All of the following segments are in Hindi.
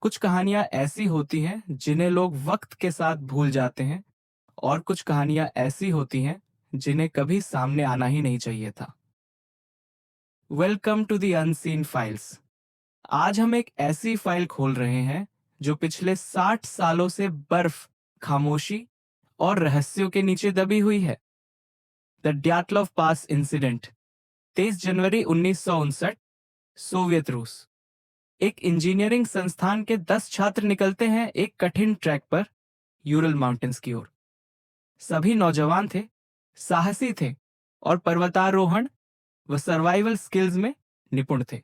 कुछ कहानियां ऐसी होती हैं जिन्हें लोग वक्त के साथ भूल जाते हैं और कुछ कहानियां ऐसी होती हैं जिन्हें कभी सामने आना ही नहीं चाहिए था। Welcome to the unseen files. आज हम एक ऐसी फाइल खोल रहे हैं जो पिछले 60 सालों से बर्फ, खामोशी और रहस्यों के नीचे दबी हुई है। द ड्याटलव पास इंसिडेंट, 23 जनवरी 1959, सोवियत रूस। एक इंजीनियरिंग संस्थान के 10 छात्र निकलते हैं एक कठिन ट्रैक पर यूरल माउंटेन्स की ओर। सभी नौजवान थे, साहसी थे और पर्वतारोहण व सर्वाइवल स्किल्स में निपुण थे।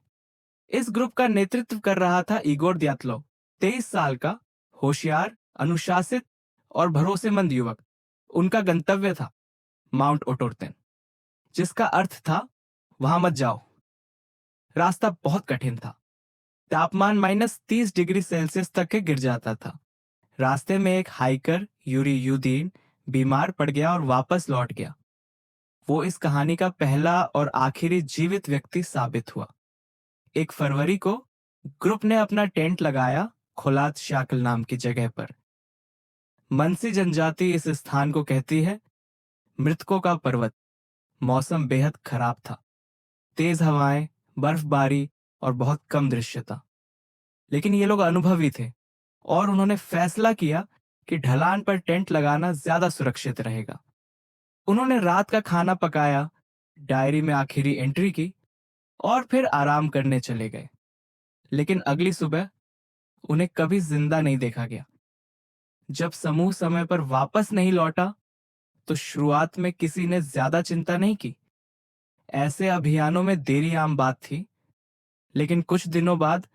इस ग्रुप का नेतृत्व कर रहा था इगोर द्यातलोव, 23 साल का, होशियार, अनुशासित और भरोसेमंद युवक। उनका गंतव्य था माउंट ओटोर्तेन, जिसका अर्थ था वहां मत जाओ। रास्ता बहुत कठिन था। तापमान -30 डिग्री सेल्सियस तक के गिर जाता था। रास्ते में एक हाइकर, यूरी यूदीन, बीमार पड़ गया और वापस लौट गया। वो इस कहानी का पहला और आखिरी जीवित व्यक्ति साबित हुआ। 1 फरवरी को ग्रुप ने अपना टेंट लगाया खोलात शाकल नाम की जगह पर। मनसी जनजाति इस स्थान को कहती है मृतकों का पर्वत। मौसम बेहद खराब था, तेज हवाएं, बर्फबारी और बहुत कम दृश्यता। लेकिन ये लोग अनुभवी थे और उन्होंने फैसला किया कि ढलान पर टेंट लगाना ज्यादा सुरक्षित रहेगा। उन्होंने रात का खाना पकाया, डायरी में आखिरी एंट्री की और फिर आराम करने चले गए। लेकिन अगली सुबह उन्हें कभी जिंदा नहीं देखा गया। जब समूह समय पर वापस नहीं लौटा तो शुरुआत में किसी ने ज्यादा चिंता नहीं की। ऐसे अभियानों में देरी आम बात थी। लेकिन कुछ दिनों बाद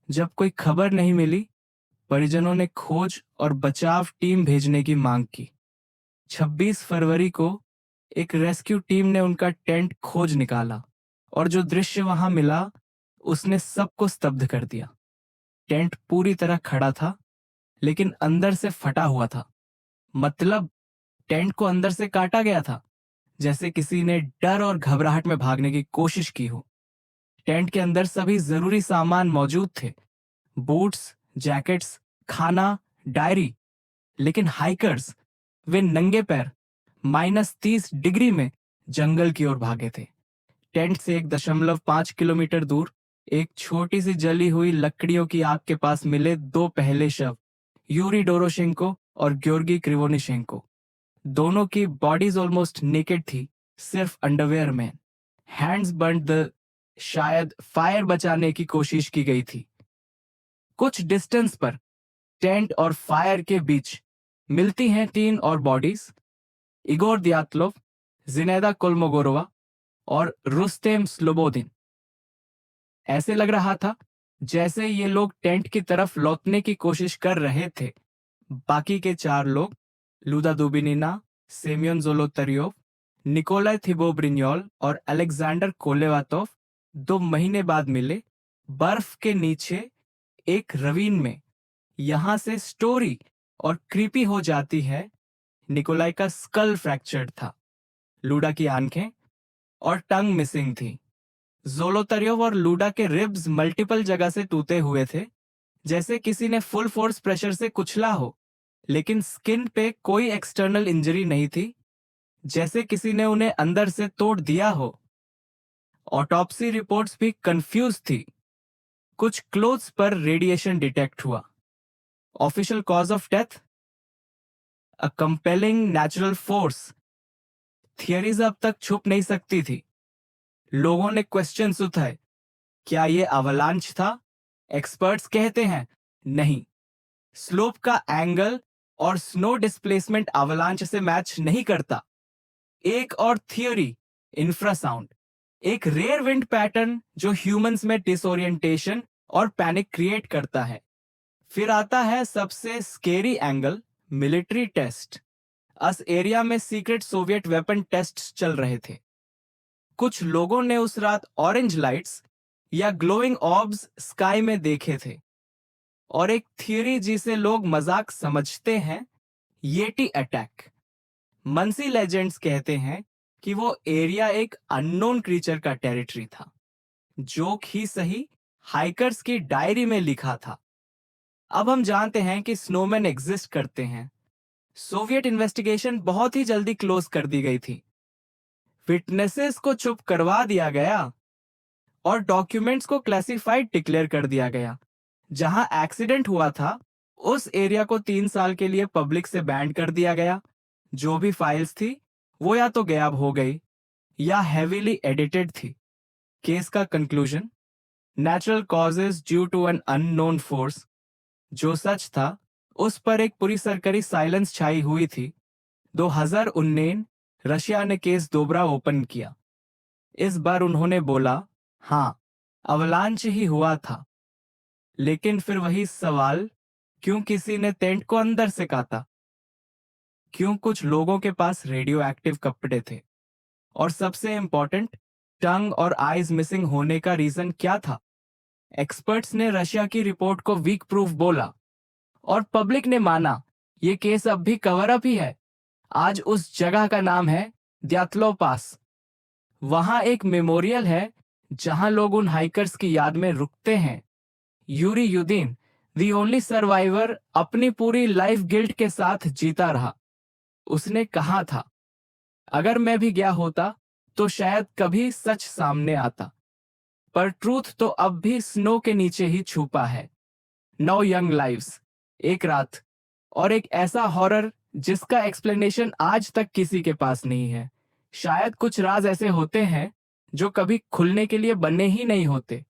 जब कोई खबर नहीं मिली, परिजनों ने खोज और बचाव टीम भेजने की मांग की। 26 फरवरी को एक रेस्क्यू टीम ने उनका टेंट खोज निकाला और जो दृश्य वहां मिला उसने सबको स्तब्ध कर दिया। टेंट पूरी तरह खड़ा था, लेकिन अंदर से फटा हुआ था। मतलब टेंट को अंदर से काटा गया था, जैसे किसी ने डर और घबराहट में भागने की कोशिश की हो। टेंट के अंदर सभी जरूरी सामान मौजूद थे, बूट्स, जैकेट्स, खाना, डायरी। लेकिन हाइकर्स, वे नंगे पैर -30 डिग्री में जंगल की ओर भागे थे। टेंट से 1.5 किलोमीटर दूर एक छोटी सी जली हुई लकड़ियों की आग के पास मिले 2 पहले शव, यूरी डोरोशेंको और ग्योर्गी क्रिवोनिशेंको। दोनों की बॉडीज ऑलमोस्ट नेकेड थी, सिर्फ अंडरवेयर में। हैंड्स बर्न्ड द शायद फायर बचाने की कोशिश की गई थी। कुछ डिस्टेंस पर टेंट और फायर के बीच मिलती हैं 3 और बॉडीज, इगोर द्यातलोव, जिनेदा कोलमोगोरोवा और रुस्तेम स्लोबोदिन। ऐसे लग रहा था जैसे ये लोग टेंट की तरफ लौटने की कोशिश कर रहे थे। बाकी के 4 लोग, लूदा दुबिनिना, सेमियोन जोलोतरियोव, निकोलाई थिबोब्रिन्योल और अलेक्जेंडर कोलेवातोव 2 महीने बाद मिले, बर्फ के नीचे एक रवीन में। यहां से स्टोरी और क्रीपी हो जाती है। निकोलाई का स्कल फ्रैक्चर्ड था, लूडा की आंखें और टंग मिसिंग थी। जोलोतरियोव और लूडा के रिब्स मल्टीपल जगह से टूटे हुए थे, जैसे किसी ने फुल फोर्स प्रेशर से कुचला हो। लेकिन स्किन पे कोई एक्सटर्नल इंजरी नहीं थी, जैसे किसी ने उन्हें अंदर से तोड़ दिया हो। ऑटोप्सी रिपोर्ट्स भी कंफ्यूज थी। कुछ क्लोथ्स पर रेडिएशन डिटेक्ट हुआ। Official cause of death, a compelling natural force. Theories अब तक छुप नहीं सकती थी। लोगों ने क्वेश्चंस उठाए, क्या ये अवलांच था? एक्सपर्ट्स कहते हैं नहीं, स्लोप का एंगल और स्नो डिस्प्लेसमेंट अवलांच से मैच नहीं करता। एक और थियोरी, इंफ्रासाउंड, एक रेयर विंड पैटर्न जो ह्यूमंस में डिसोरिएंटेशन और पैनिक क्रिएट करता है। फिर आता है सबसे स्केरी एंगल, मिलिट्री टेस्ट। अस एरिया में सीक्रेट सोवियत वेपन टेस्ट चल रहे थे। कुछ लोगों ने उस रात ऑरेंज लाइट्स या ग्लोइंग ऑर्ब्स स्काई में देखे थे। और एक थियरी जिसे लोग मजाक समझते हैं, येटी अटैक। मनसी लेजेंड्स कहते हैं कि वो एरिया एक अननोन क्रीचर का टेरिटरी था। जोक ही सही, हाइकर्स की डायरी में लिखा था, अब हम जानते हैं कि स्नोमैन एग्जिस्ट करते हैं। सोवियत इन्वेस्टिगेशन बहुत ही जल्दी क्लोज कर दी गई थी। विटनेसेस को चुप करवा दिया गया और डॉक्यूमेंट्स को क्लासिफाइड डिक्लेयर कर दिया गया। जहां एक्सीडेंट हुआ था उस एरिया को 3 साल के लिए पब्लिक से बैन कर दिया गया। जो भी फाइल्स थी वो या तो गायब हो गई या हेवीली एडिटेड थी। केस का conclusion, natural causes due to an unknown force. जो सच था उस पर एक पूरी सरकारी साइलेंस छाई हुई थी। 2019 रशिया ने केस दोबारा ओपन किया। इस बार उन्होंने बोला, हाँ, अवलांच ही हुआ था। लेकिन फिर वही सवाल, क्यों किसी ने टेंट को अंदर से काटा? क्यों कुछ लोगों के पास रेडियो एक्टिव कपड़े थे? और सबसे इंपॉर्टेंट, टंग और आईज मिसिंग होने का रीजन क्या था? एक्सपर्ट्स ने रशिया की रिपोर्ट को वीक प्रूफ बोला और पब्लिक ने माना ये केस अब भी कवर अप ही है। आज उस जगह का नाम है द्यातलो पास। वहां एक मेमोरियल है जहां लोग उन हाइकर्स की याद में रुकते हैं। यूरी युदीन, द ओनली सर्वाइवर, अपनी पूरी लाइफ गिल्ट के साथ जीता रहा। उसने कहा था, अगर मैं भी गया होता तो शायद कभी सच सामने आता, पर ट्रूथ तो अब भी स्नो के नीचे ही छुपा है। 9 यंग लाइव्स, एक रात, और एक ऐसा हॉरर जिसका एक्सप्लेनेशन आज तक किसी के पास नहीं है। शायद कुछ राज ऐसे होते हैं जो कभी खुलने के लिए बने ही नहीं होते।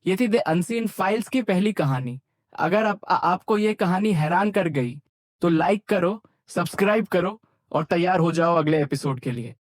ये थी द अनसीन फाइल्स की पहली कहानी। अगर आपको ये कहानी हैरान कर गई तो लाइक करो, सब्सक्राइब करो और तैयार हो जाओ अगले एपिसोड के लिए।